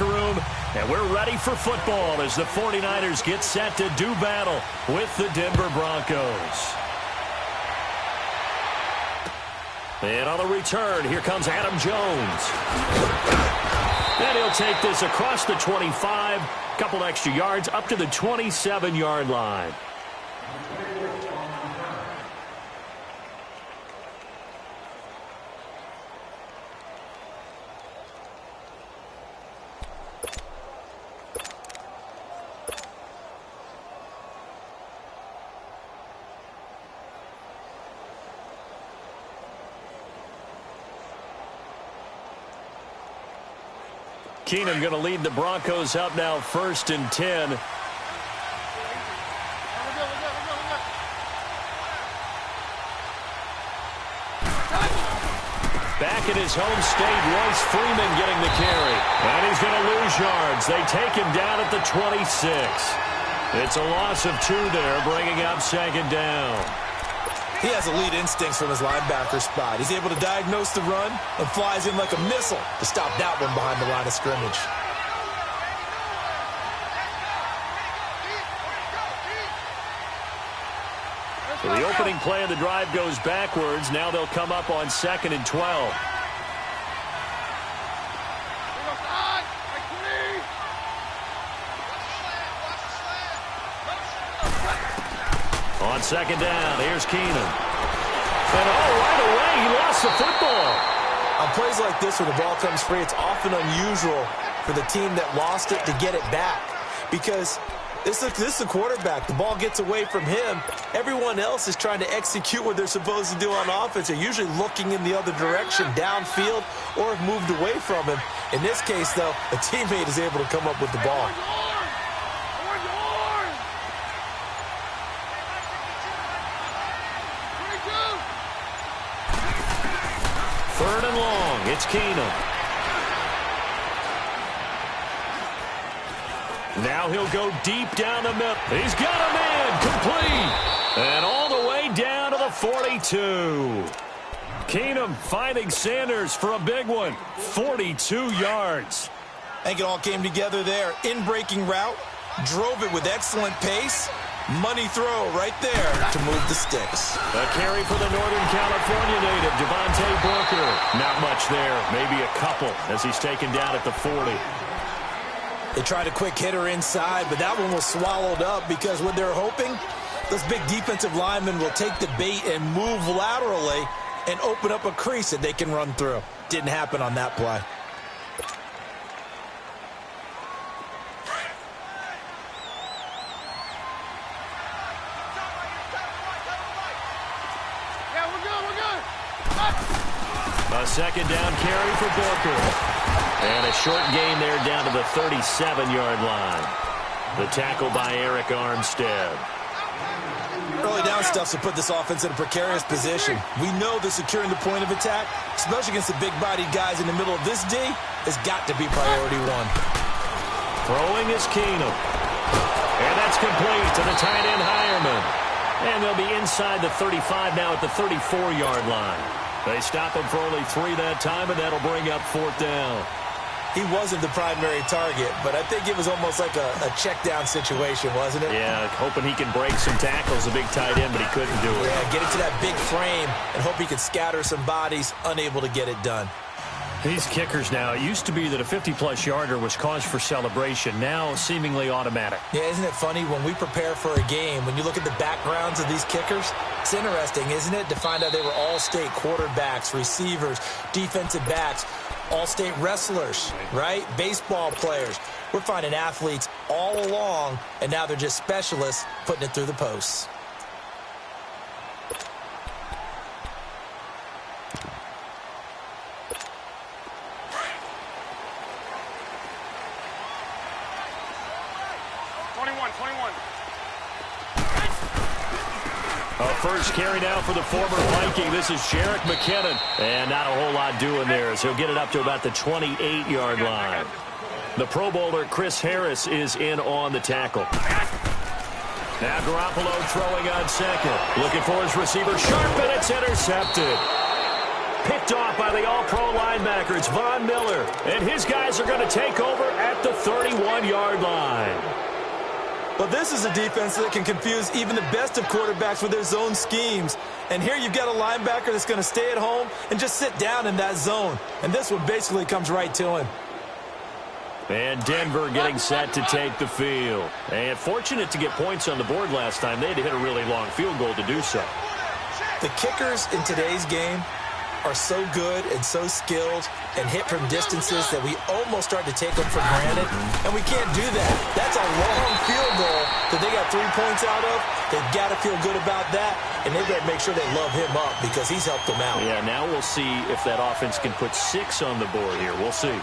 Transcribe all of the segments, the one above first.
locker room, and we're ready for football as the 49ers get set to do battle with the Denver Broncos. And on the return, here comes Adam Jones. And he'll take this across the 25, couple extra yards up to the 27-yard line. Keenum going to lead the Broncos up now 1st and 10. Back in his home state, Royce Freeman getting the carry. And he's going to lose yards. They take him down at the 26. It's a loss of 2 there, bringing up 2nd down. He has elite instincts from his linebacker spot. He's able to diagnose the run and flies in like a missile to stop that one behind the line of scrimmage. So the opening play of the drive goes backwards. Now they'll come up on 2nd and 12. On 2nd down, here's Keenum. And right away, he lost the football. On plays like this where the ball comes free, it's often unusual for the team that lost it to get it back. Because this is the quarterback. The ball gets away from him. Everyone else is trying to execute what they're supposed to do on offense. They're usually looking in the other direction, downfield, or have moved away from him. In this case, though, a teammate is able to come up with the ball. Third and long, it's Keenum. Now he'll go deep down the middle. He's got a man, complete. And all the way down to the 42. Keenum finding Sanders for a big one, 42 yards. I think it all came together there. In-breaking route, drove it with excellent pace. Money throw right there to move the sticks. A carry for the Northern California native, Devontae Booker. Not much there, maybe a couple as he's taken down at the 40. They tried a quick hitter inside, but that one was swallowed up because what they're hoping, those big defensive linemen will take the bait and move laterally and open up a crease that they can run through. Didn't happen on that play. A 2nd down carry for Booker. And a short gain there down to the 37-yard line. The tackle by Eric Armstead. Early down stuff to put this offense in a precarious position. We know that securing the point of attack, especially against the big-bodied guys in the middle of this D, has got to be priority 1. Throwing is Keenum. And that's complete to the tight end Hireman. And they'll be inside the 35 now at the 34-yard line. They stop him for only 3 that time, and that'll bring up 4th down. He wasn't the primary target, but I think it was almost like a check-down situation, wasn't it? Yeah, hoping he can break some tackles, a big tight end, but he couldn't do it. Yeah, get into that big frame and hope he could scatter some bodies, unable to get it done. These kickers now, it used to be that a 50-plus yarder was cause for celebration. Now, seemingly automatic. Yeah, isn't it funny? When we prepare for a game, when you look at the backgrounds of these kickers, it's interesting, isn't it, to find out they were all-state quarterbacks, receivers, defensive backs, all-state wrestlers, right? Baseball players. We're finding athletes all along, and now they're just specialists putting it through the posts. First carry now for the former Viking. This is Jerick McKinnon. And not a whole lot doing there as he'll get it up to about the 28-yard line. The Pro Bowler Chris Harris is in on the tackle. Now Garoppolo throwing on 2nd. Looking for his receiver. Sharp, and it's intercepted. Pick picked off by the all-pro linebacker. It's Von Miller, and his guys are going to take over at the 31-yard line. Well, this is a defense that can confuse even the best of quarterbacks with their zone schemes. And here you've got a linebacker that's going to stay at home and just sit down in that zone. And this one basically comes right to him. And Denver getting set to take the field. And fortunate to get points on the board last time. They had to hit a really long field goal to do so. The kickers in today's game are so good and so skilled and hit from distances that we almost start to take them for granted, and we can't do that. That's a long field goal that they got 3 points out of. They've got to feel good about that, and they've got to make sure they love him up because he's helped them out. Yeah, now we'll see if that offense can put 6 on the board here. We'll see.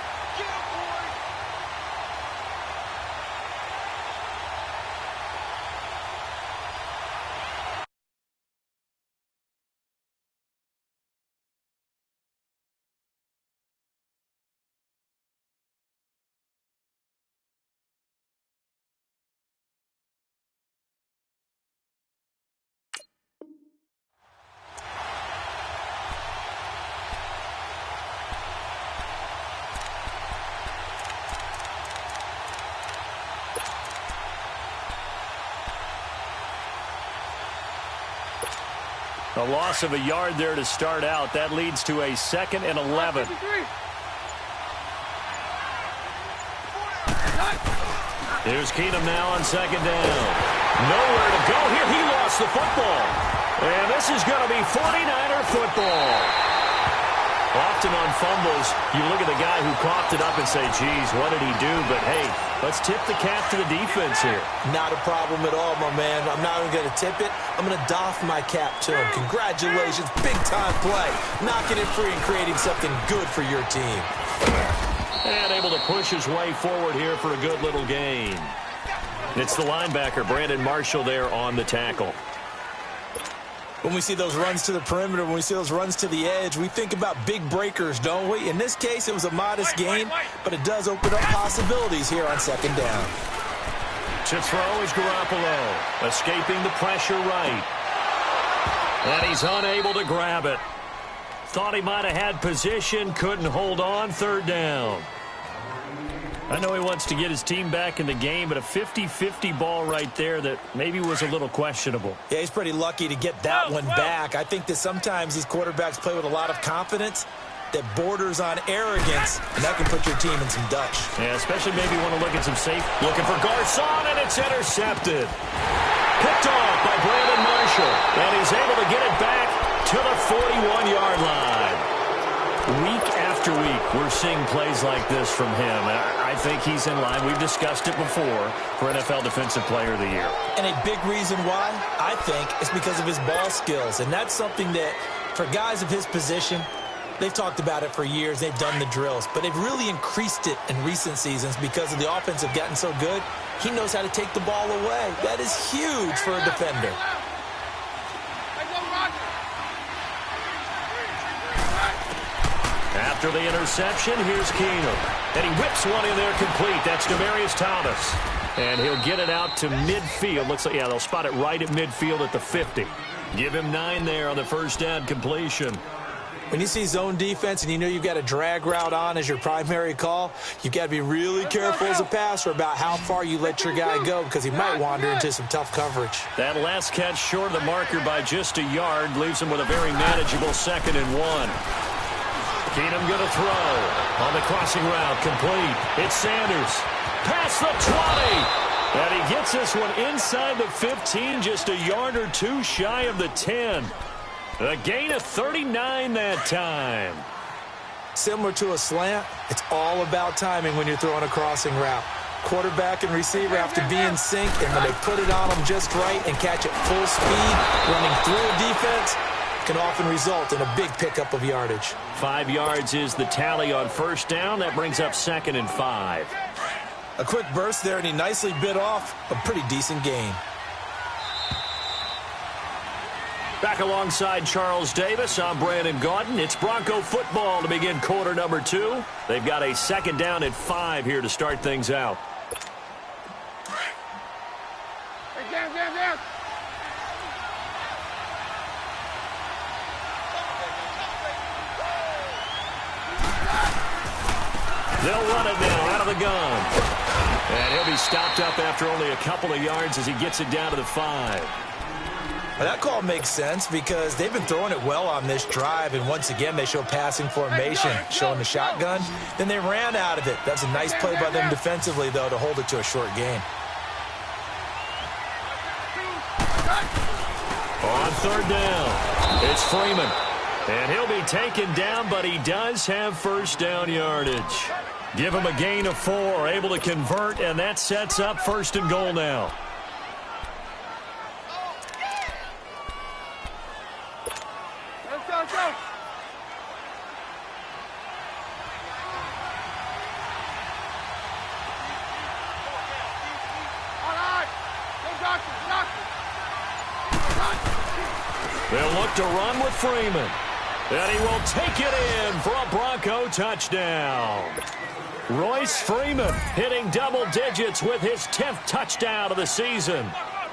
A loss of a yard there to start out. That leads to a 2nd and 11. Here's Keenum now on 2nd down. Nowhere to go here. He lost the football. And this is going to be 49er football. Often on fumbles, you look at the guy who coughed it up and say, geez, what did he do? But, hey, let's tip the cap to the defense here. Not a problem at all, my man. I'm not even going to tip it. I'm going to doff my cap to him. Congratulations. Big-time play. Knocking it free and creating something good for your team. And able to push his way forward here for a good little gain. It's the linebacker, Brandon Marshall, there on the tackle. When we see those runs to the perimeter, when we see those runs to the edge, we think about big breakers, don't we? In this case, it was a modest gain, but it does open up possibilities here on 2nd down. To throw is Garoppolo, escaping the pressure right. And he's unable to grab it. Thought he might have had position, couldn't hold on, 3rd down. I know he wants to get his team back in the game, but a 50-50 ball right there that maybe was a little questionable. Yeah, he's pretty lucky to get that one back. I think that sometimes these quarterbacks play with a lot of confidence that borders on arrogance, and that can put your team in some Dutch. Yeah, especially maybe want to look at some safe. Looking for Garcon, and it's intercepted. Picked off by Brandon Marshall, and he's able to get it back to the 41-yard line. Week after week, we're seeing plays like this from him. I think he's in line. We've discussed it before for NFL Defensive Player of the Year. And a big reason why, I think, is because of his ball skills. And that's something that, for guys of his position, they've talked about it for years. They've done the drills. But they've really increased it in recent seasons because of the offense have gotten so good. He knows how to take the ball away. That is huge for a defender. After the interception, here's Keenum. And he whips one in there complete. That's Demaryius Thomas. And he'll get it out to midfield. Looks like, yeah, they'll spot it right at midfield at the 50. Give him 9 there on the 1st down completion. When you see zone defense and you know you've got a drag route on as your primary call, you've got to be really careful as a passer about how far you let your guy go because he might wander into some tough coverage. That last catch short of the marker by just a yard leaves him with a very manageable 2nd and 1. Keenum going to throw on the crossing route, complete. It's Sanders, past the 20. And he gets this one inside the 15, just a yard or 2 shy of the 10. A gain of 39 that time. Similar to a slant, it's all about timing when you're throwing a crossing route. Quarterback and receiver have to be in sync, and when they put it on them just right and catch it full speed, running through a defense, can often result in a big pickup of yardage. 5 yards is the tally on 1st down. That brings up 2nd and 5. A quick burst there, and he nicely bit off a pretty decent gain. Back alongside Charles Davis, I'm Brandon Gaudin. It's Bronco football to begin quarter number 2. They've got a 2nd down at 5 here to start things out. Down. They'll run it now out of the gun. And he'll be stopped up after only a couple of yards as he gets it down to the 5. Well, that call makes sense because they've been throwing it well on this drive, and once again they show passing formation, showing the shotgun. Then they ran out of it. That's a nice play by them defensively, though, to hold it to a short gain. On third down, it's Freeman. And he'll be taken down, but he does have first down yardage. Give him a gain of 4, able to convert, and that sets up first and goal now. Let's go. All right. Go, doctor. They'll look to run with Freeman. And he will take it in for a Bronco touchdown. Royce Freeman hitting double digits with his 10th touchdown of the season.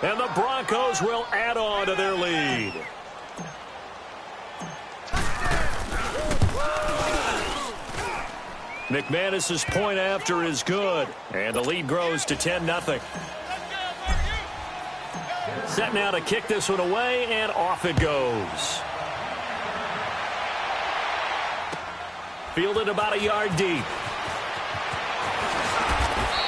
And the Broncos will add on to their lead. McManus's point after is good. And the lead grows to 10-0. Set now to kick this one away, and off it goes. Fielded about a yard deep.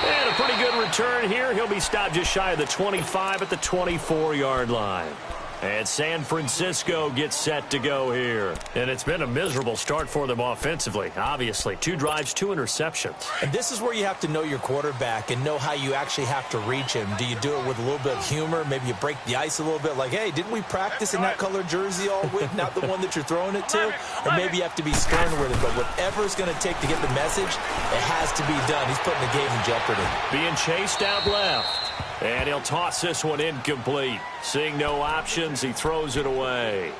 And a pretty good return here. He'll be stopped just shy of the 25 at the 24-yard line. And San Francisco gets set to go here. And it's been a miserable start for them offensively, obviously. 2 drives, 2 interceptions. And this is where you have to know your quarterback and know how you actually have to reach him. Do you do it with a little bit of humor? Maybe you break the ice a little bit like, hey, didn't we practice in that color jersey all week? Not the one that you're throwing it to? Or maybe you have to be stern with it. But whatever it's going to take to get the message, it has to be done. He's putting the game in jeopardy. Being chased out left. And he'll toss this one incomplete. Seeing no options, he throws it away.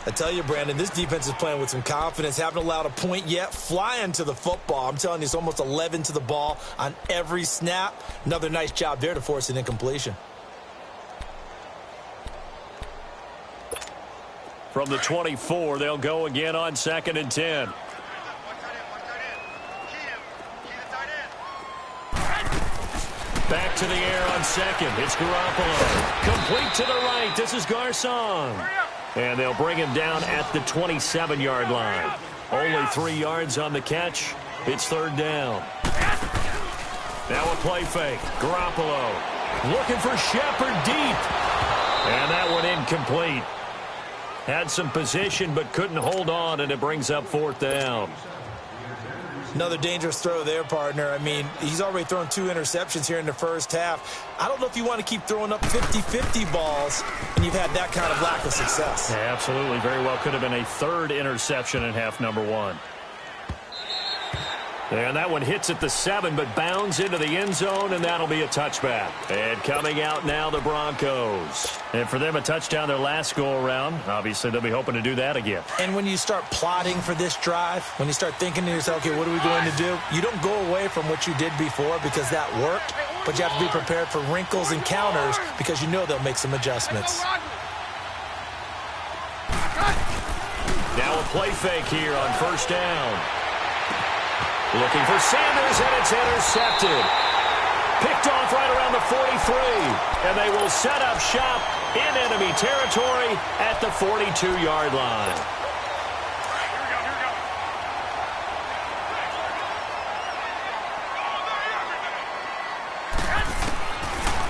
I tell you, Brandon, this defense is playing with some confidence. Haven't allowed a point yet. Flying to the football. I'm telling you, it's almost 11 to the ball on every snap. Another nice job there to force an incompletion. From the 24, they'll go again on 2nd and 10. Back to the air on 2nd. It's Garoppolo. Complete to the right. This is Garcon. And they'll bring him down at the 27-yard line. Only 3 yards on the catch. It's 3rd down. Now a play fake. Garoppolo looking for Shepard deep. And that one incomplete. Had some position but couldn't hold on, and it brings up 4th down. Another dangerous throw there, partner. I mean, he's already thrown 2 interceptions here in the first half. I don't know if you want to keep throwing up 50-50 balls, and you've had that kind of lack of success. Yeah, absolutely. Very well could have been a 3rd interception in half number 1. And that one hits at the 7, but bounds into the end zone, and that'll be a touchback. And coming out now, the Broncos. And for them, a touchdown their last go-around. Obviously, they'll be hoping to do that again. And when you start plotting for this drive, when you start thinking to yourself, okay, what are we going to do? You don't go away from what you did before because that worked, but you have to be prepared for wrinkles and counters because you know they'll make some adjustments. Now a play fake here on 1st down. Looking for Sanders, and it's intercepted. Picked off right around the 43. And they will set up shop in enemy territory at the 42-yard line.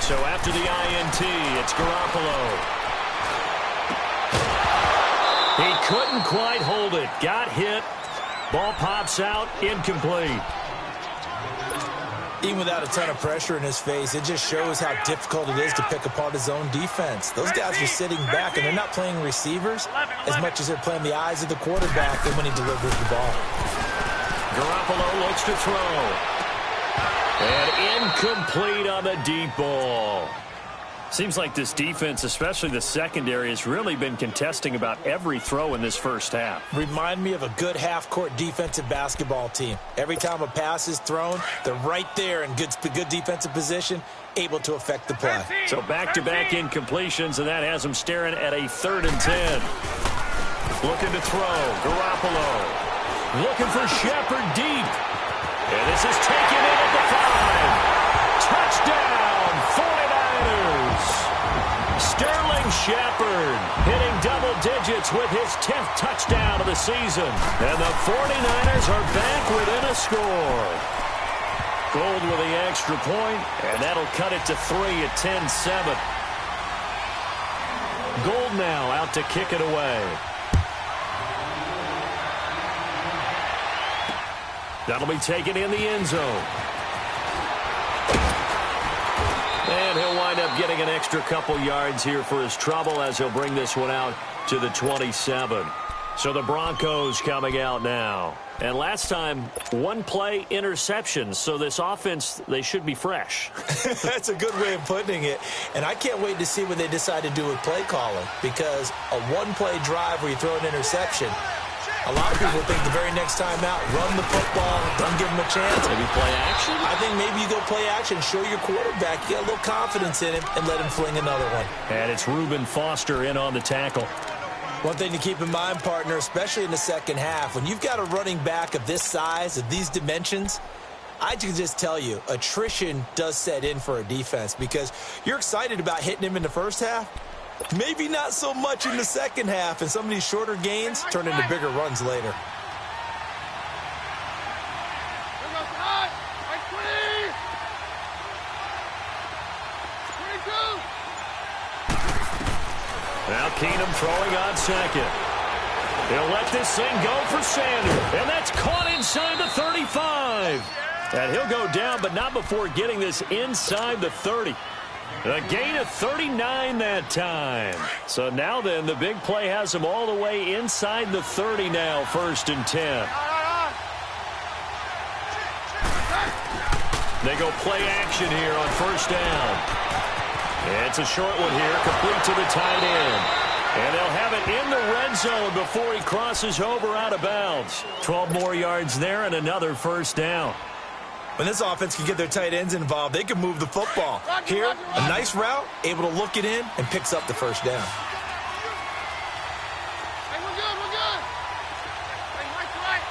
So after the INT, it's Garoppolo. He couldn't quite hold it. Got hit. Ball pops out, incomplete. Even without a ton of pressure in his face, it just shows how difficult it is to pick apart his own defense. Those guys are sitting back, and they're not playing receivers as much as they're playing the eyes of the quarterback and when he delivers the ball. Garoppolo looks to throw. And incomplete on the deep ball. Seems like this defense, especially the secondary, has really been contesting about every throw in this first half. Remind me of a good half-court defensive basketball team. Every time a pass is thrown, they're right there in good defensive position, able to affect the play. So back-to-back incompletions, and that has them staring at a 3rd and 10. Looking to throw. Garoppolo looking for Shepard deep. And this is taken in at the 5. Touchdown, 49ers. Sterling Shepard hitting double digits with his 10th touchdown of the season. And the 49ers are back within a score. Gold with the extra point, and that'll cut it to 3 at 10-7. Gold now out to kick it away. That'll be taken in the end zone. And he'll wind up getting an extra couple yards here for his trouble as he'll bring this one out to the 27. So the Broncos coming out now. And last time, one play interception. So this offense, they should be fresh. That's a good way of putting it. And I can't wait to see what they decide to do with play calling. Because a one-play drive where you throw an interception, a lot of people think the very next time out, run the football, don't give him a chance. Maybe play action? I think maybe you go play action, show your quarterback, get a little confidence in him, and let him fling another one. And it's Reuben Foster in on the tackle. One thing to keep in mind, partner, especially in the second half, when you've got a running back of this size, of these dimensions, I can just tell you, attrition does set in for a defense because you're excited about hitting him in the first half. Maybe not so much in the second half, and some of these shorter gains turn into bigger runs later. Now Keenum throwing on second. He'll let this thing go for Sanders, and that's caught inside the 35. And he'll go down, but not before getting this inside the 30. A gain of 39 that time. So now then, the big play has him all the way inside the 30 now, 1st and 10. They go play action here on 1st down. It's a short one here, complete to the tight end. And they'll have it in the red zone before he crosses over out of bounds. 12 more yards there and another 1st down. When this offense can get their tight ends involved, they can move the football. Here, a nice route, able to look it in, and picks up the 1st down. Hey, we're good, we're good. Hey, right.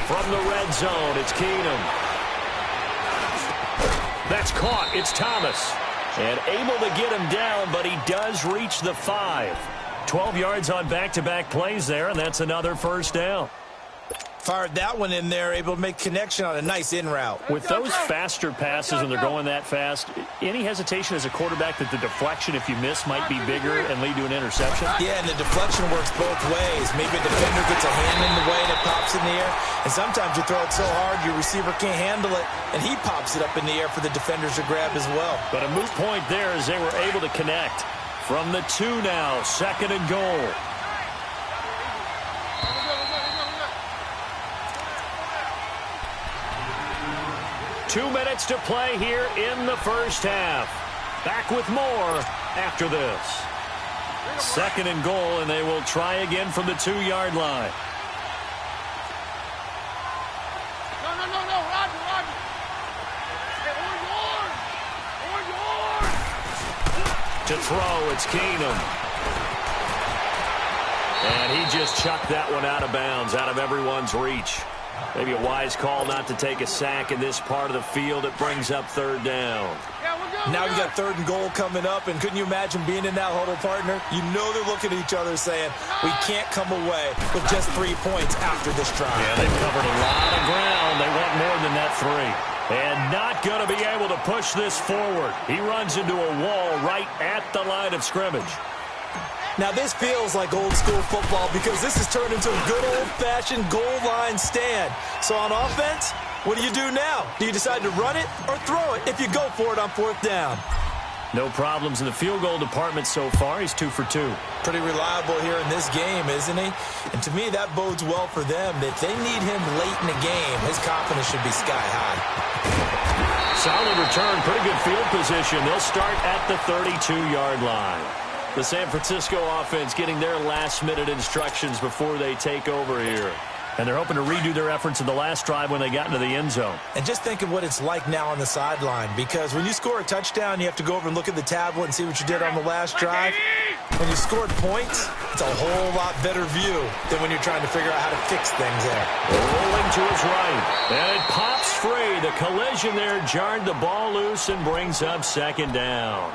From the red zone, it's Keenum. That's caught. It's Thomas. And able to get him down, but he does reach the 5. 12 yards on back-to-back plays there, and that's another 1st down. Fired that one in there, able to make connection on a nice in route. With those faster passes when they're going that fast, any hesitation as a quarterback that the deflection, if you miss, might be bigger and lead to an interception? Yeah, and the deflection works both ways. Maybe a defender gets a hand in the way and it pops in the air. And sometimes you throw it so hard your receiver can't handle it, and he pops it up in the air for the defenders to grab as well. But a moot point there as they were able to connect. From the 2 now, 2nd and goal. Two minutes to play here in the 1st half. Back with more after this. 2nd and goal, and they will try again from the 2-yard line. No, Roger. Hey, on yours. To throw, it's Keenum. And he just chucked that one out of bounds, out of everyone's reach. Maybe a wise call not to take a sack in this part of the field. It brings up 3rd down. Now we got 3rd and goal coming up, and couldn't you imagine being in that huddle, partner? You know they're looking at each other saying, we can't come away with just 3 points after this drive. Yeah, they've covered a lot of ground. They want more than that 3. And not going to be able to push this forward. He runs into a wall right at the line of scrimmage. Now, this feels like old-school football because this has turned into a good old-fashioned goal line stand. So on offense, what do you do now? Do you decide to run it or throw it if you go for it on 4th down? No problems in the field goal department so far. He's 2 for 2. Pretty reliable here in this game, isn't he? And to me, that bodes well for them. If they need him late in the game, his confidence should be sky high. Solid return, pretty good field position. They'll start at the 32-yard line. The San Francisco offense getting their last-minute instructions before they take over here. And they're hoping to redo their efforts in the last drive when they got into the end zone. And just think of what it's like now on the sideline, because when you score a touchdown, you have to go over and look at the tablet and see what you did on the last drive. When you scored points, it's a whole lot better view than when you're trying to figure out how to fix things there. Rolling to his right, and it pops free. The collision there jarred the ball loose and brings up second down.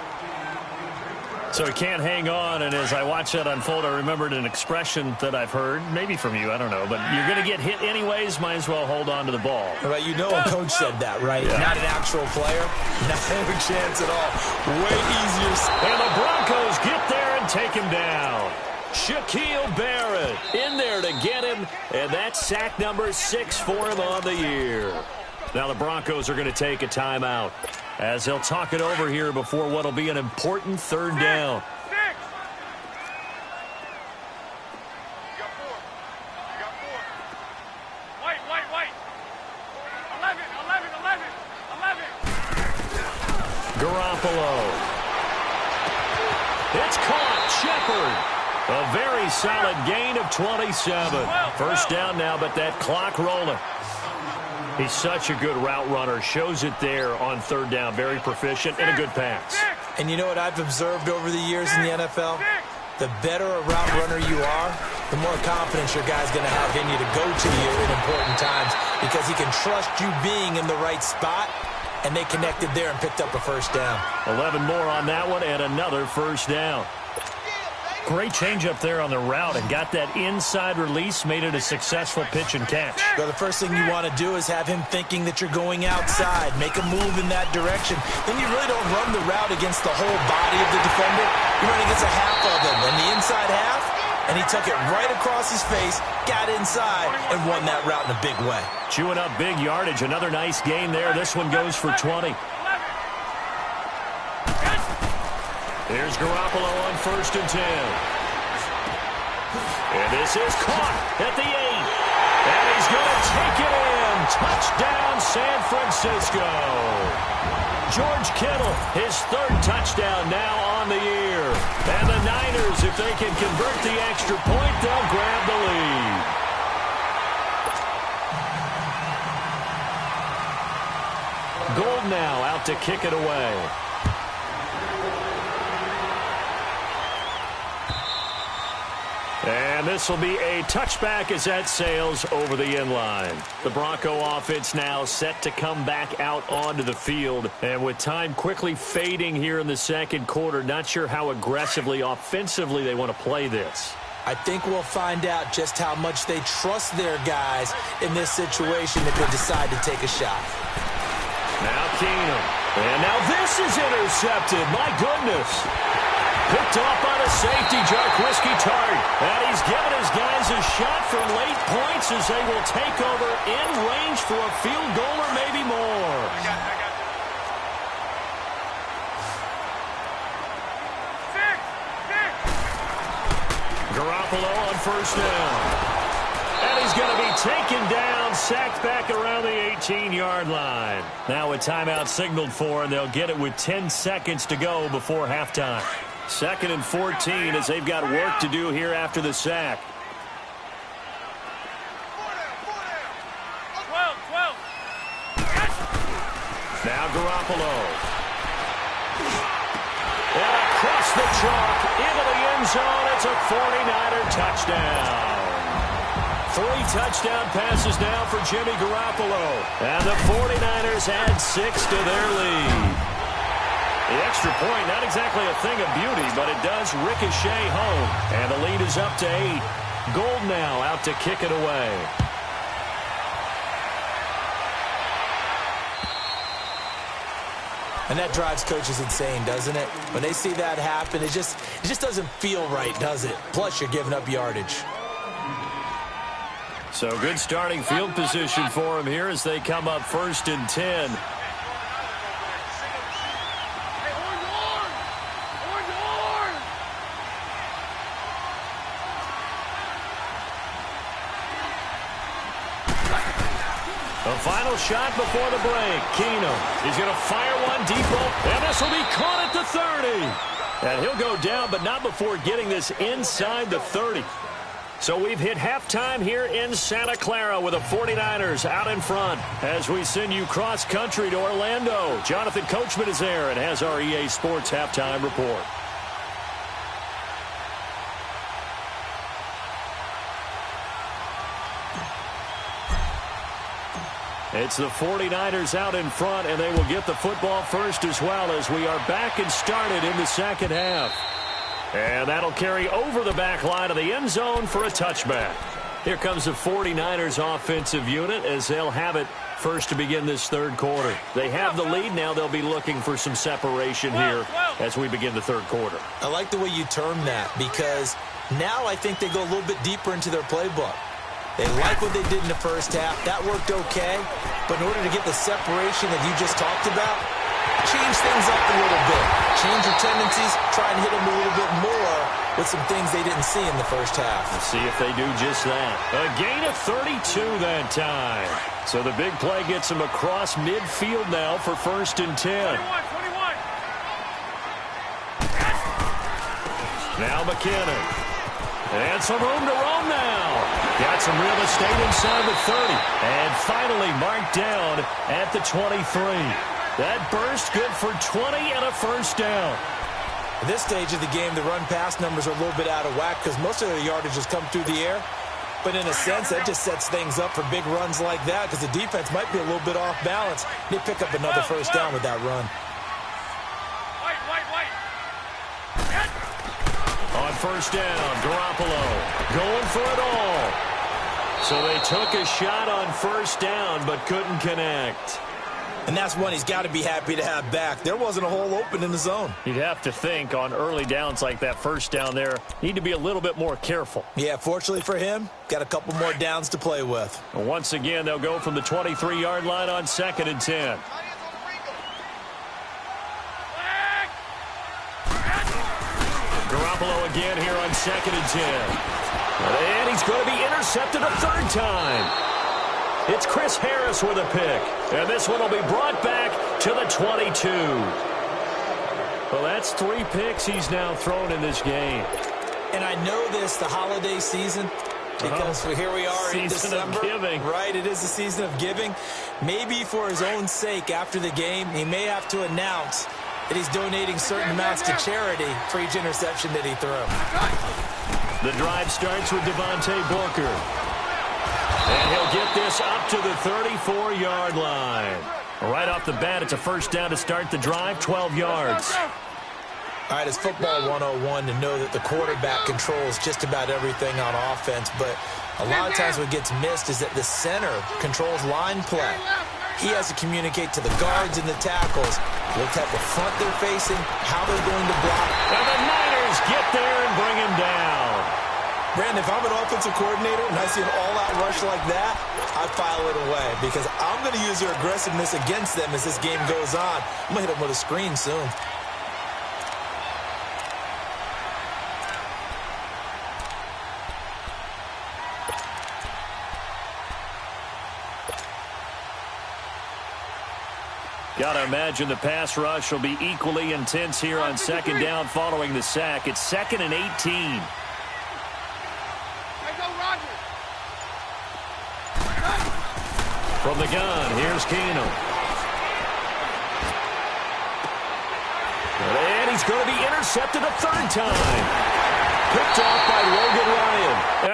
So he can't hang on, and as I watch that unfold, I remembered an expression that I've heard, maybe from you, I don't know, but you're going to get hit anyways, might as well hold on to the ball. Right, you know a coach said that, right? Yeah. Not an actual player. Not a chance at all. Way easier. And the Broncos get there and take him down. Shaquille Barrett in there to get him, and that's sack number 6 for him on the year. Now the Broncos are going to take a timeout as they'll talk it over here before what will be an important third down. You got 4. You got 4. White. 11. Garoppolo. It's caught. Shepard. A very solid gain of 27. First down now, but that clock rolling. He's such a good route runner. Shows it there on third down. Very proficient and a good pass. And you know what I've observed over the years in the NFL? The better a route runner you are, the more confidence your guy's going to have in you to go to you in important times because he can trust you being in the right spot, and they connected there and picked up a first down. 11 more on that one and another first down. Great change up there on the route and got that inside release, made it a successful pitch and catch. Well, the first thing you want to do is have him thinking that you're going outside, make a move in that direction. Then you really don't run the route against the whole body of the defender. You run against a half of him, and the inside half, and he took it right across his face, got inside, and won that route in a big way. Chewing up big yardage. Another nice gain there. This one goes for 20. Here's Garoppolo on 1st and 10. And this is caught at the 8. And he's going to take it in. Touchdown, San Francisco. George Kittle, his 3rd touchdown now on the year. And the Niners, if they can convert the extra point, they'll grab the lead. Gold now out to kick it away. And this will be a touchback as that sails over the end line. The Bronco offense now set to come back out onto the field. And with time quickly fading here in the second quarter, not sure how aggressively, offensively they want to play this. I think we'll find out just how much they trust their guys in this situation if they decide to take a shot. Now Keenum. And now this is intercepted. My goodness. Picked off by the safety, Jarquiski Tart. And he's given his guys a shot for late points as they will take over in range for a field goal or maybe more. I got it. Garoppolo on 1st down. And he's going to be taken down, sacked back around the 18-yard line. Now a timeout signaled for, and they'll get it with 10 seconds to go before halftime. 2nd and 14 as they've got work to do here after the sack. 12. Now Garoppolo. And across the chalk into the end zone. It's a 49er touchdown. 3 touchdown passes now for Jimmy Garoppolo. And the 49ers add 6 to their lead. The extra point, not exactly a thing of beauty, but it does ricochet home. And the lead is up to 8. Gold now out to kick it away. And that drives coaches insane, doesn't it? When they see that happen, it just doesn't feel right, does it? Plus, you're giving up yardage. So good starting field position for them here as they come up 1st and 10. The final shot before the break. Keenum is going to fire one deep, and this will be caught at the 30. And he'll go down, but not before getting this inside the 30. So we've hit halftime here in Santa Clara with the 49ers out in front as we send you cross-country to Orlando. Jonathan Coachman is there and has our EA Sports halftime report. It's the 49ers out in front, and they will get the football first as well as we are back and started in the second half. And that'll carry over the back line of the end zone for a touchback. Here comes the 49ers offensive unit as they'll have it first to begin this third quarter. They have the lead. Now they'll be looking for some separation here as we begin the third quarter. I like the way you term that because now I think they go a little bit deeper into their playbook. They like what they did in the first half. That worked okay. But in order to get the separation that you just talked about, change things up a little bit. Change your tendencies. Try and hit them a little bit more with some things they didn't see in the first half. Let's see if they do just that. A gain of 32 that time. So the big play gets them across midfield now for 1st and 10. 21. Now McKinnon. And some room to roam now. Got some real estate inside the 30. And finally marked down at the 23. That burst good for 20 and a first down. At this stage of the game, the run-pass numbers are a little bit out of whack because most of the yardage has come through the air. But in a sense, that just sets things up for big runs like that because the defense might be a little bit off balance. They pick up another first down with that run. On first down, Garoppolo going for it all. So they took a shot on first down but couldn't connect. And that's one he's got to be happy to have back. There wasn't a hole open in the zone. You'd have to think on early downs like that first down there, need to be a little bit more careful. Yeah, fortunately for him, got a couple more downs to play with. And once again, they'll go from the 23-yard line on 2nd and 10. Garoppolo again here on 2nd and 10. And he's going to be intercepted a third time. It's Chris Harris with a pick. And this one will be brought back to the 22. Well, that's 3 picks he's now thrown in this game. And I know this, the holiday season, because here we are in December. Season of giving. Right, it is the season of giving. Maybe for his own sake after the game, he may have to announce that he's donating certain amounts to charity for each interception that he threw. The drive starts with Devontae Booker. And he'll get this up to the 34-yard line. Right off the bat, it's a first down to start the drive, 12 yards. All right, it's football 101 to know that the quarterback controls just about everything on offense, but a lot of times what gets missed is that the center controls line play. He has to communicate to the guards and the tackles what type of front they're facing, how they're going to block. And the Niners get there and bring him down. Brandon, if I'm an offensive coordinator and I see an all-out rush like that, I file it away because I'm going to use their aggressiveness against them as this game goes on. I'm going to hit them with a screen soon. Got to imagine the pass rush will be equally intense here on second down following the sack. It's 2nd and 18. From the gun, here's Keenum. And he's going to be intercepted a third time. Picked off by Logan Ryan.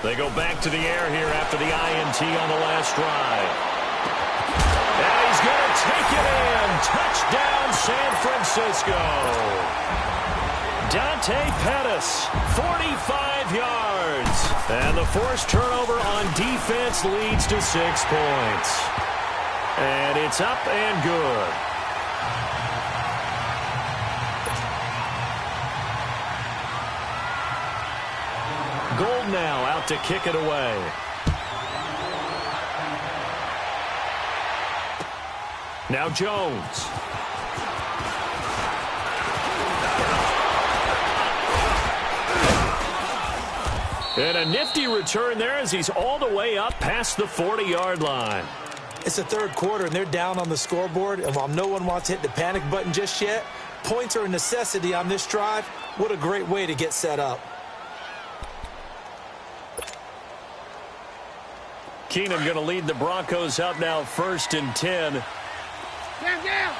They go back to the air here after the INT on the last drive. And he's going to take it in. Touchdown, San Francisco. Dante Pettis, 45 yards. And the forced turnover on defense leads to 6 points. And it's up and good. Gold now out to kick it away. Now Jones. And a nifty return there as he's all the way up past the 40-yard line. It's the third quarter, and they're down on the scoreboard. And while no one wants to hit the panic button just yet, points are a necessity on this drive. What a great way to get set up. Keenum going to lead the Broncos up now 1st and 10. Down.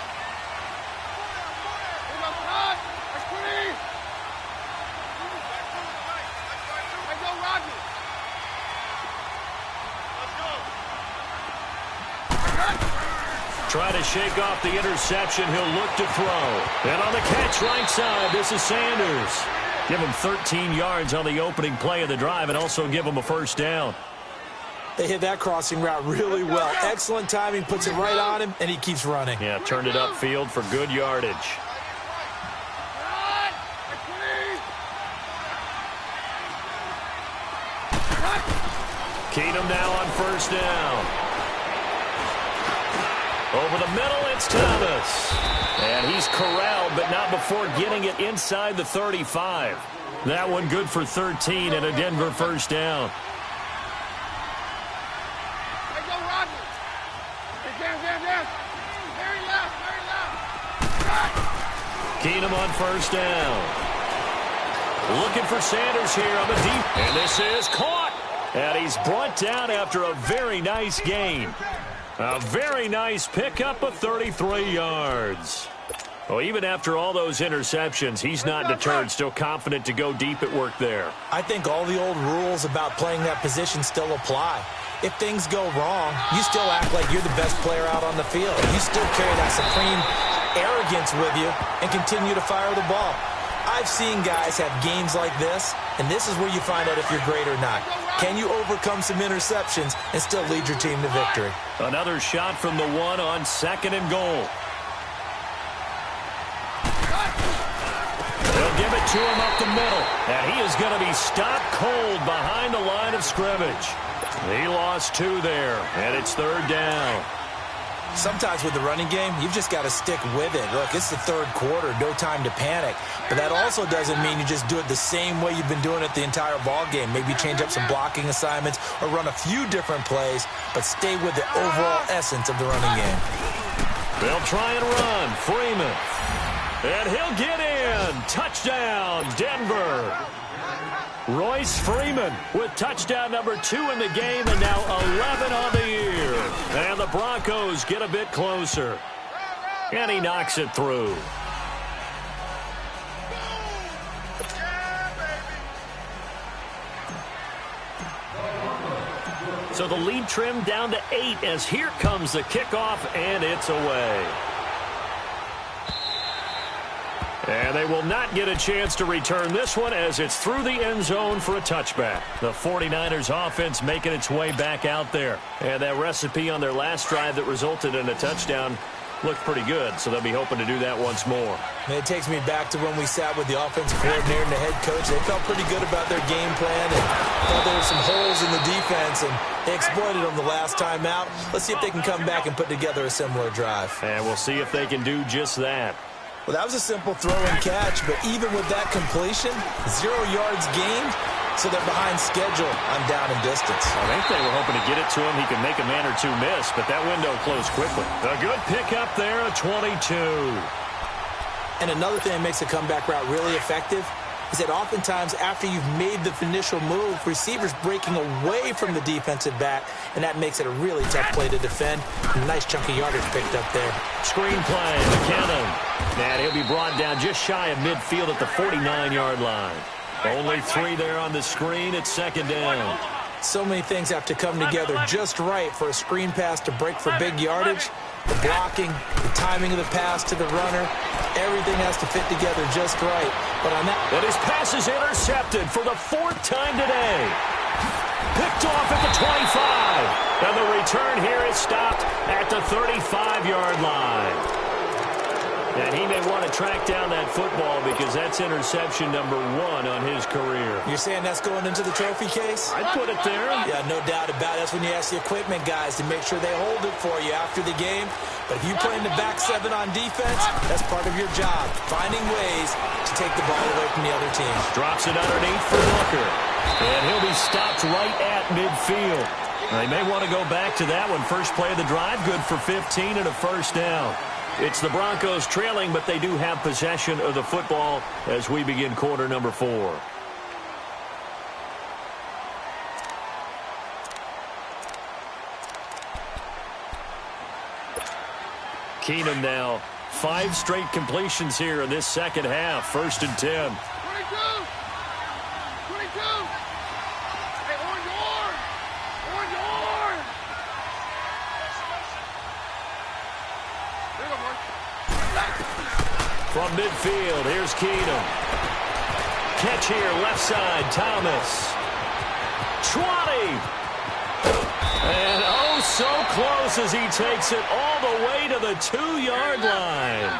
Try to shake off the interception. He'll look to throw. And on the catch right side, this is Sanders. Give him 13 yards on the opening play of the drive and also give him a first down. They hit that crossing route really well. Excellent timing, puts it right on him, and he keeps running. Yeah, turned it upfield for good yardage. Keenum now on first down. Over the middle, it's Thomas. And he's corralled, but not before getting it inside the 35. That one good for 13 and a Denver first down. Keenum on first down. Looking for Sanders here on the deep. And this is caught. And he's brought down after a very nice gain. A very nice pickup of 33 yards. Well, even after all those interceptions, he's not deterred, still confident to go deep at work there. I think all the old rules about playing that position still apply. If things go wrong, you still act like you're the best player out on the field. You still carry that supreme arrogance with you and continue to fire the ball. I've seen guys have games like this, and this is where you find out if you're great or not. Can you overcome some interceptions and still lead your team to victory? Another shot from the one on 2nd and goal. They'll give it to him up the middle, and he is going to be stopped cold behind the line of scrimmage. He lost 2 there, and it's 3rd down. Sometimes with the running game, you've just got to stick with it. Look, it's the third quarter, no time to panic. But that also doesn't mean you just do it the same way you've been doing it the entire ball game. Maybe change up some blocking assignments or run a few different plays, but stay with the overall essence of the running game. They'll try and run. Freeman. And he'll get in. Touchdown, Denver. Royce Freeman with touchdown number 2 in the game and now 11 on the year. And the Broncos get a bit closer. And he knocks it through. So the lead trimmed down to 8 as here comes the kickoff, and it's away. And they will not get a chance to return this one as it's through the end zone for a touchback. The 49ers offense making its way back out there. And that recipe on their last drive that resulted in a touchdown looked pretty good, so they'll be hoping to do that once more. And it takes me back to when we sat with the offensive coordinator and the head coach. They felt pretty good about their game plan and thought there were some holes in the defense, and they exploited them the last time out. Let's see if they can come back and put together a similar drive. And we'll see if they can do just that. Well, that was a simple throw and catch, but even with that completion, 0 yards gained, so they're behind schedule on down and distance. I think they were hoping to get it to him. He could make a man or two miss, but that window closed quickly. A good pickup there, a 22. And another thing that makes a comeback route really effective is that oftentimes after you've made the initial move, receivers breaking away from the defensive back, and that makes it a really tough play to defend. A nice chunk of yardage picked up there. Screen play, McKinnon. And he'll be brought down just shy of midfield at the 49-yard line. Only 3 there on the screen. It's 2nd down. So many things have to come together just right for a screen pass to break for big yardage. The blocking, the timing of the pass to the runner, everything has to fit together just right. But on that... And his pass is intercepted for the 4th time today. Picked off at the 25. And the return here is stopped at the 35-yard line. And he may want to track down that football because that's interception number 1 on his career. You're saying that's going into the trophy case? I'd put it there. Yeah, no doubt about it. That's when you ask the equipment guys to make sure they hold it for you after the game. But if you play in the back 7 on defense, that's part of your job, finding ways to take the ball away from the other team. Drops it underneath for Booker. And he'll be stopped right at midfield. They may want to go back to that one. First play of the drive, good for 15 and a first down. It's the Broncos trailing, but they do have possession of the football as we begin quarter number 4. Keenum now, 5 straight completions here in this second half. First and 10. 22! 22! Hey, on yours! On yours! There you go, boy. From midfield, here's Keenum. Catch here, left side, Thomas. 20! And oh, so close as he takes it all the way to the 2-yard line.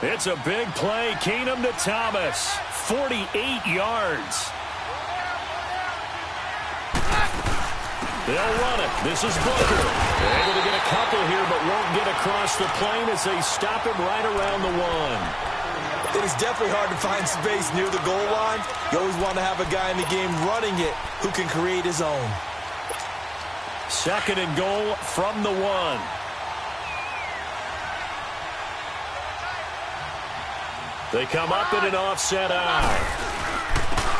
It's a big play. Keenum to Thomas. 48 yards. They'll run it. This is Booker. They're able to get a couple here, but won't get across the plane as they stop him right around the 1. It is definitely hard to find space near the goal line. You always want to have a guy in the game running it who can create his own. Second and goal from the 1. They come up in an offset eye.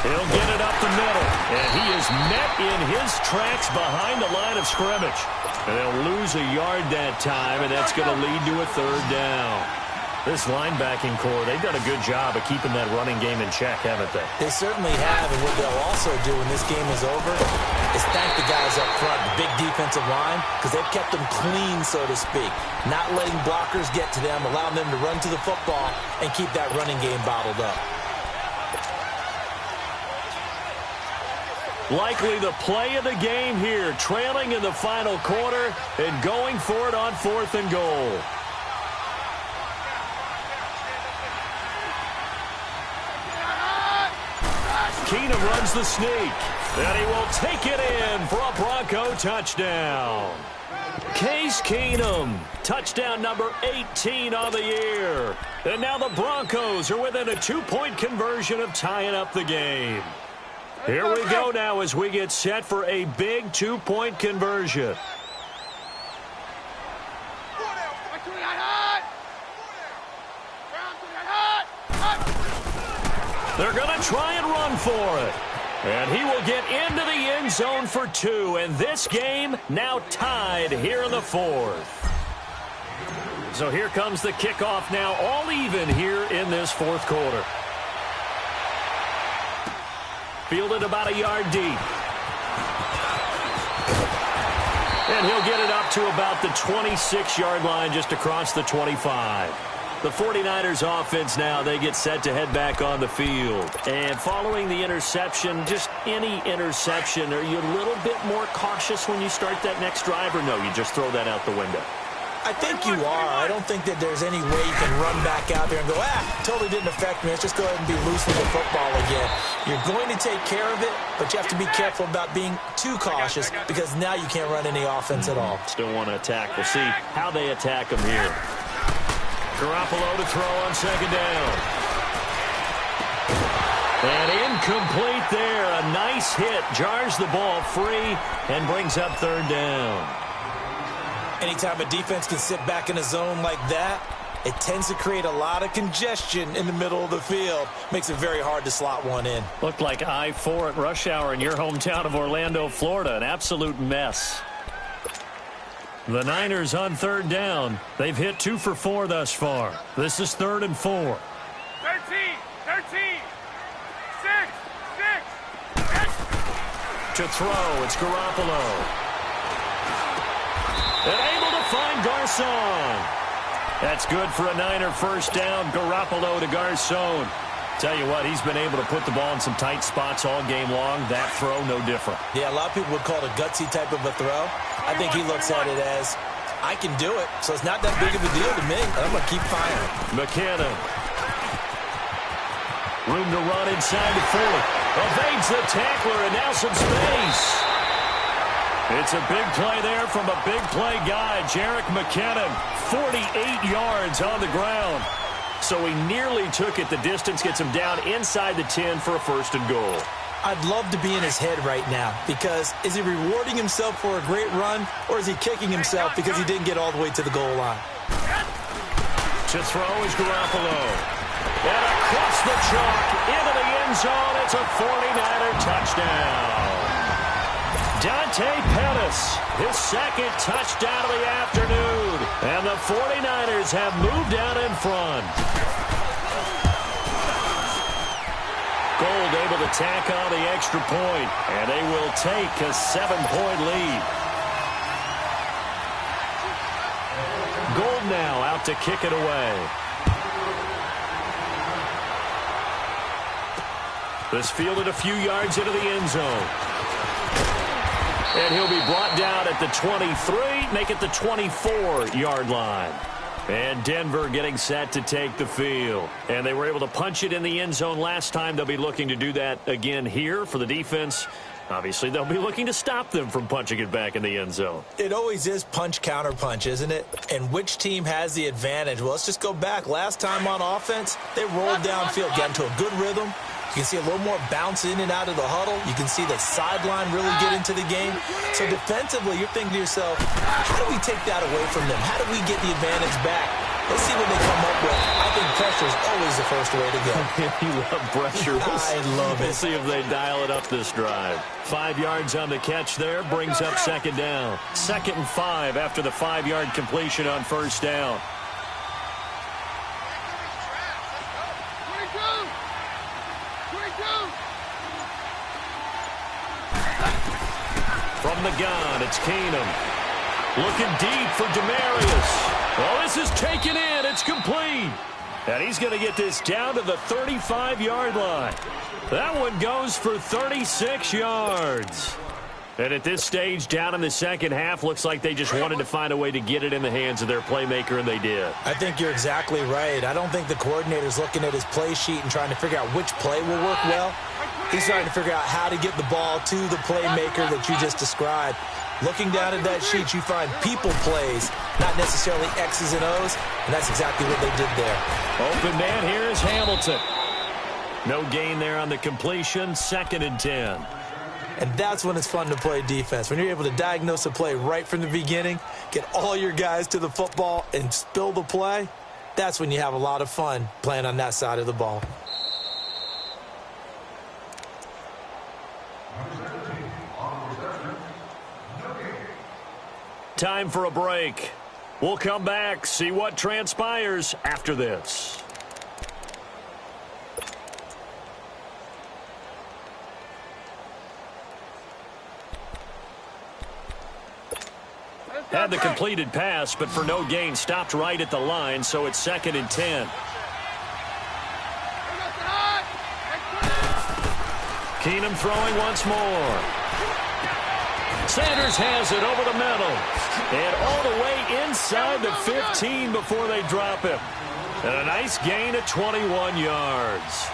He'll get it up the middle. And he is met in his tracks behind the line of scrimmage. And they'll lose a yard that time, and that's going to lead to a third down. This linebacking core, they've done a good job of keeping that running game in check, haven't they? They certainly have, and what they'll also do when this game is over is thank the guys up front, the big defensive line, because they've kept them clean, so to speak. Not letting blockers get to them, allowing them to run to the football and keep that running game bottled up. Likely the play of the game here, trailing in the final quarter and going for it on 4th and goal. Keenum runs the sneak, and he will take it in for a Bronco touchdown. Case Keenum, touchdown number 18 on the year. And now the Broncos are within a 2-point conversion of tying up the game. Here we go now as we get set for a big 2-point conversion. They're going to try and run for it. And he will get into the end zone for 2. And this game now tied here in the 4th. So here comes the kickoff now, all even here in this 4th quarter. Fielded about a yard deep. And he'll get it up to about the 26-yard line, just across the 25. The 49ers offense now, they get set to head back on the field. And following the interception, just any interception, are you a little bit more cautious when you start that next drive, or no, you just throw that out the window? I think you are. I don't think that there's any way you can run back out there and go, totally didn't affect me. Let's just go ahead and be loose with the football again. You're going to take care of it, but you have to be careful about being too cautious because now you can't run any offense at all. Still want to attack. We'll see how they attack them here. Garoppolo to throw on second down. And incomplete there. A nice hit. Jars the ball free and brings up third down. Anytime a defense can sit back in a zone like that, it tends to create a lot of congestion in the middle of the field. Makes it very hard to slot one in. Looked like I-4 at rush hour in your hometown of Orlando, Florida. An absolute mess. The Niners on third down. They've hit 2 for 4 thus far. This is 3rd and 4. 13, 13, 6, 6. To throw, it's Garoppolo. And able to find Garcon. That's good for a Niner first down. Garoppolo to Garcon. Tell you what, he's been able to put the ball in some tight spots all game long. That throw, no different. Yeah, a lot of people would call it a gutsy type of a throw. I think he looks at it as, I can do it, so it's not that big of a deal to me. I'm going to keep firing. McKinnon. Room to run inside the 40. Evades the tackler, and now some space. It's a big play there from a big play guy, Jerick McKinnon. 48 yards on the ground. So he nearly took it the distance, gets him down inside the 10 for a first and goal. I'd love to be in his head right now because is he rewarding himself for a great run or is he kicking himself because he didn't get all the way to the goal line? To throw is Garoppolo. And across the chalk into the end zone. It's a 49er touchdown. Dante Pettis, his second touchdown of the afternoon. And the 49ers have moved out in front. Gold able to tack on the extra point, and they will take a 7-point lead. Gold now out to kick it away. This fielded a few yards into the end zone. And he'll be brought down at the 23, make it the 24-yard line. And Denver getting set to take the field. And they were able to punch it in the end zone last time. They'll be looking to do that again here for the defense. Obviously, they'll be looking to stop them from punching it back in the end zone. It always is punch, counter punch, isn't it? And which team has the advantage? Well, let's just go back. Last time on offense, they rolled downfield, got into a good rhythm. You can see a little more bounce in and out of the huddle. You can see the sideline really get into the game. So defensively, you're thinking to yourself, how do we take that away from them? How do we get the advantage back? Let's see what they come up with. I think pressure is always the first way to go. You love pressure. I love it. We'll see if they dial it up this drive. 5 yards on the catch there, brings up second down. 2nd and 5 after the 5-yard completion on first down. From the gun, it's Keenum. Looking deep for Demarius. Oh, this is taken in. It's complete. And he's going to get this down to the 35-yard line. That one goes for 36 yards. And at this stage, down in the second half, looks like they just wanted to find a way to get it in the hands of their playmaker, and they did. I think you're exactly right. I don't think the coordinator's looking at his play sheet and trying to figure out which play will work well. He's trying to figure out how to get the ball to the playmaker that you just described. Looking down at that sheet, you find people plays, not necessarily X's and O's, and that's exactly what they did there. Open man here is Hamilton. No gain there on the completion, 2nd and 10. And that's when it's fun to play defense. When you're able to diagnose a play right from the beginning, get all your guys to the football and spill the play, that's when you have a lot of fun playing on that side of the ball. Time for a break. We'll come back, see what transpires after this. Had the completed pass, but for no gain, stopped right at the line, so it's 2nd and 10. Keenum throwing once more. Sanders has it over the middle. And all the way inside the 15 before they drop him. And a nice gain of 21 yards.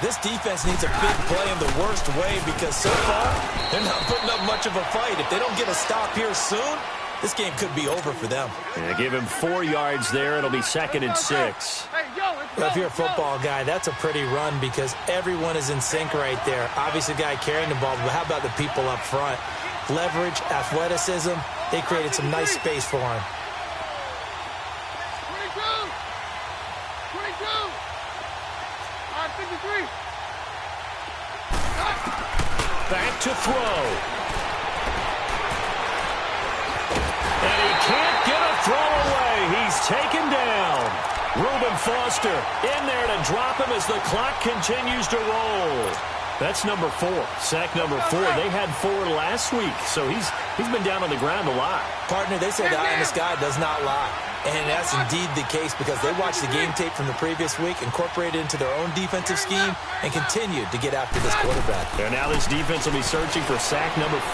This defense needs a big play in the worst way because so far, they're not putting up much of a fight. If they don't get a stop here soon, this game could be over for them. Yeah, give him 4 yards there. It'll be 2nd and 6. Well, if you're a football guy, that's a pretty run because everyone is in sync right there. Obviously, the guy carrying the ball, but how about the people up front? Leverage, athleticism, they created some nice space for him. 22! 22! 53! Back to throw. And he can't get a throw away. He's taken down. Reuben Foster in there to drop him as the clock continues to roll. That's number 4. Sack number 4. They had 4 last week, so he's been down on the ground a lot. Partner, they say the eye in the sky does not lie. And that's indeed the case because they watched the game tape from the previous week, incorporated it into their own defensive scheme, and continued to get after this quarterback. And now this defense will be searching for sack number 5.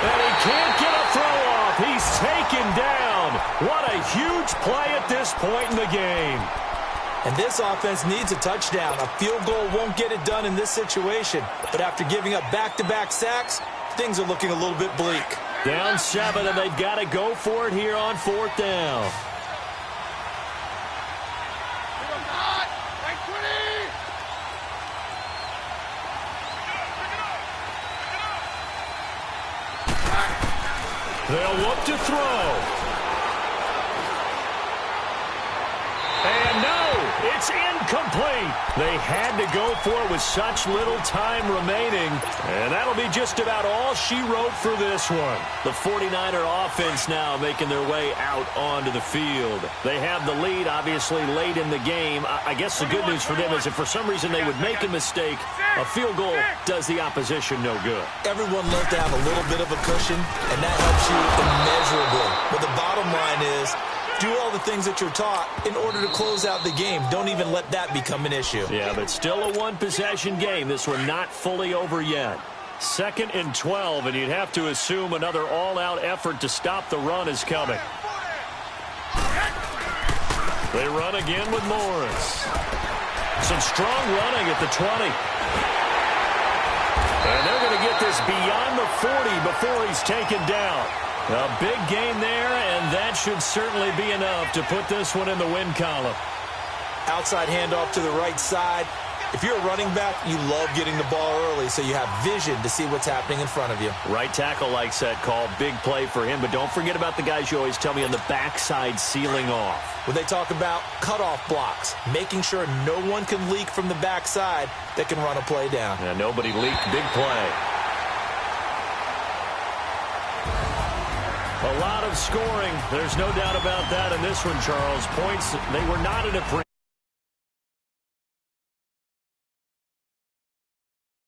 And he can't get a throw handoff. He's taken down. What a huge play at this point in the game. And this offense needs a touchdown. A field goal won't get it done in this situation. But after giving up back-to-back sacks, things are looking a little bit bleak. Down 7, and they've got to go for it here on 4th down. They'll look to throw. And no, it's incomplete. They had to go for it with such little time remaining. And that'll be just about all she wrote for this one. The 49er offense now making their way out onto the field. They have the lead, obviously, late in the game. I guess the good news for them is if for some reason they would make a mistake, a field goal does the opposition no good. Everyone loves to have a little bit of a cushion, and that helps you immeasurably. But the bottom line is, do all the things that you're taught in order to close out the game. Don't even let that become an issue. Yeah, but still a one-possession game. This one not fully over yet. 2nd and 12, and you'd have to assume another all-out effort to stop the run is coming. They run again with Morris. Some strong running at the 20. And they're going to get this beyond the 40 before he's taken down. A big game there, and that should certainly be enough to put this one in the win column. Outside handoff to the right side. If you're a running back, you love getting the ball early so you have vision to see what's happening in front of you. Right tackle likes that call. Big play for him, but don't forget about the guys you always tell me on the backside sealing off. When they talk about cutoff blocks, making sure no one can leak from the backside that can run a play down. Yeah, nobody leaked. Big play. A lot of scoring. There's no doubt about that in this one, Charles. Points, they were not in a